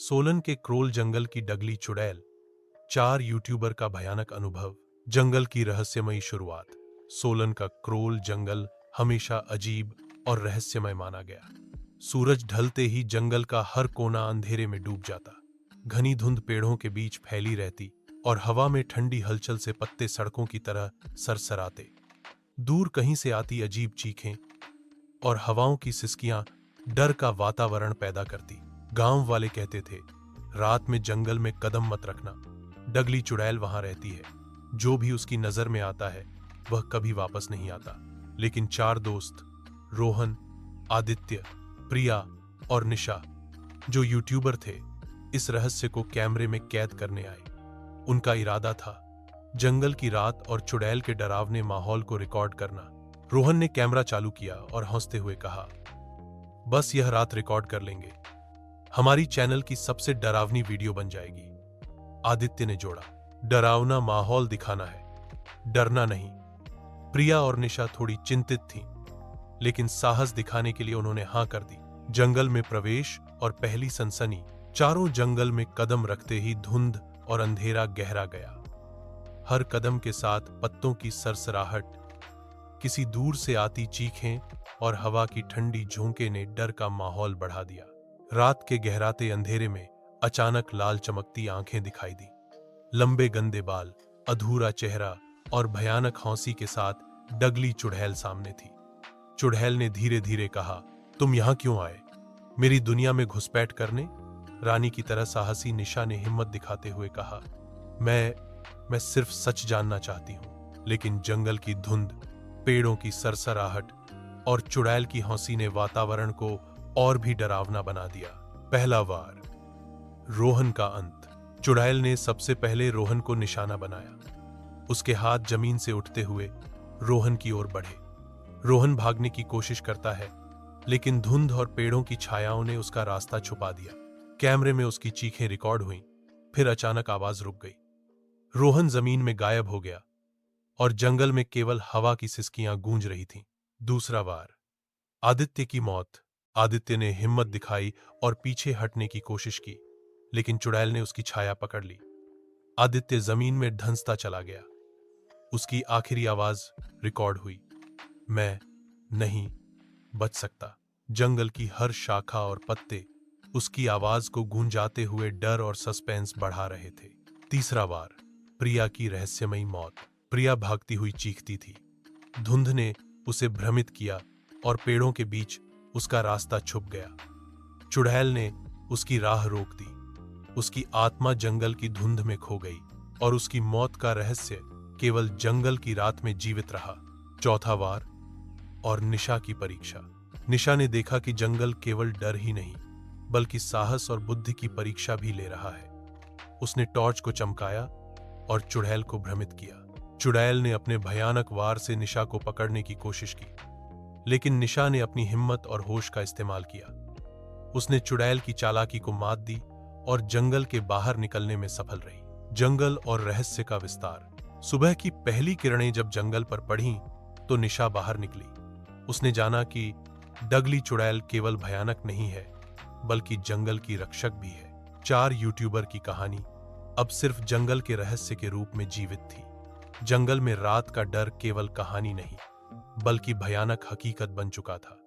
सोलन के क्रोल जंगल की डगली चुड़ैल। 4 यूट्यूबर का भयानक अनुभव। जंगल की रहस्यमयी शुरुआत। सोलन का क्रोल जंगल हमेशा अजीब और रहस्यमय माना गया। सूरज ढलते ही जंगल का हर कोना अंधेरे में डूब जाता। घनी धुंध पेड़ों के बीच फैली रहती और हवा में ठंडी हलचल से पत्ते सड़कों की तरह सरसराते। दूर कहीं से आती अजीब चीखें और हवाओं की सिसकियां डर का वातावरण पैदा करती। गांव वाले कहते थे, रात में जंगल में कदम मत रखना, डगली चुड़ैल वहां रहती है। जो भी उसकी नजर में आता है वह कभी वापस नहीं आता। लेकिन 4 दोस्त, रोहन, आदित्य, प्रिया और निशा, जो यूट्यूबर थे, इस रहस्य को कैमरे में कैद करने आए। उनका इरादा था जंगल की रात और चुड़ैल के डरावने माहौल को रिकॉर्ड करना। रोहन ने कैमरा चालू किया और हंसते हुए कहा, बस यह रात रिकॉर्ड कर लेंगे, हमारी चैनल की सबसे डरावनी वीडियो बन जाएगी। आदित्य ने जोड़ा, डरावना माहौल दिखाना है, डरना नहीं। प्रिया और निशा थोड़ी चिंतित थीं, लेकिन साहस दिखाने के लिए उन्होंने हां कर दी। जंगल में प्रवेश और पहली सनसनी। चारों जंगल में कदम रखते ही धुंध और अंधेरा गहरा गया। हर कदम के साथ पत्तों की सरसराहट, किसी दूर से आती चीखें और हवा की ठंडी झोंके ने डर का माहौल बढ़ा दिया। रात के गहराते अंधेरे में अचानक लाल चमकती आंखें दिखाई दी। लंबे गंदे बाल, अधूरा चेहरा और भयानक हौंसी के साथ डगली चुड़ैल सामने थी। चुड़ैल ने धीरे धीरे कहा, तुम यहां क्यों आए? मेरी दुनिया में घुसपैठ करने? रानी की तरह साहसी निशा ने हिम्मत दिखाते हुए कहा, मैं सिर्फ सच जानना चाहती हूं। लेकिन जंगल की धुंध, पेड़ों की सरसराहट और चुड़ैल की हौंसी ने वातावरण को और भी डरावना बना दिया। पहला वार, रोहन का अंत। चुड़ैल ने सबसे पहले रोहन को निशाना बनाया। उसके हाथ जमीन से उठते हुए रोहन की ओर बढ़े। रोहन भागने की कोशिश करता है, लेकिन धुंध और पेड़ों की छायाओं ने उसका रास्ता छुपा दिया। कैमरे में उसकी चीखें रिकॉर्ड हुईं, फिर अचानक आवाज रुक गई। रोहन जमीन में गायब हो गया और जंगल में केवल हवा की सिसकियां गूंज रही थीं। दूसरा वार, आदित्य की मौत। आदित्य ने हिम्मत दिखाई और पीछे हटने की कोशिश की, लेकिन चुड़ैल ने उसकी छाया पकड़ ली। आदित्य जमीन में धंसता चला गया। उसकी आखिरी आवाज रिकॉर्ड हुई, मैं नहीं बच सकता। जंगल की हर शाखा और पत्ते उसकी आवाज को गूंजाते हुए डर और सस्पेंस बढ़ा रहे थे। तीसरा वार, प्रिया की रहस्यमयी मौत। प्रिया भागती हुई चीखती थी। धुंध ने उसे भ्रमित किया और पेड़ों के बीच उसका रास्ता छुप गया। चुड़ैल ने उसकी राह रोक दी। उसकी आत्मा जंगल की धुंध में खो गई और उसकी मौत का रहस्य केवल जंगल की रात में जीवित रहा। चौथा वार और निशा की परीक्षा। निशा ने देखा कि जंगल केवल डर ही नहीं, बल्कि साहस और बुद्धि की परीक्षा भी ले रहा है। उसने टॉर्च को चमकाया और चुड़ैल को भ्रमित किया। चुड़ैल ने अपने भयानक वार से निशा को पकड़ने की कोशिश की, लेकिन निशा ने अपनी हिम्मत और होश का इस्तेमाल किया। उसने चुड़ैल की चालाकी को मात दी और जंगल के बाहर निकलने में सफल रही। जंगल और रहस्य का विस्तार। सुबह की पहली किरणें जब जंगल पर पड़ीं, तो निशा बाहर निकली। उसने जाना कि डगली चुड़ैल केवल भयानक नहीं है, बल्कि जंगल की रक्षक भी है। 4 यूट्यूबर की कहानी अब सिर्फ जंगल के रहस्य के रूप में जीवित थी। जंगल में रात का डर केवल कहानी नहीं, बल्कि भयानक हकीकत बन चुका था।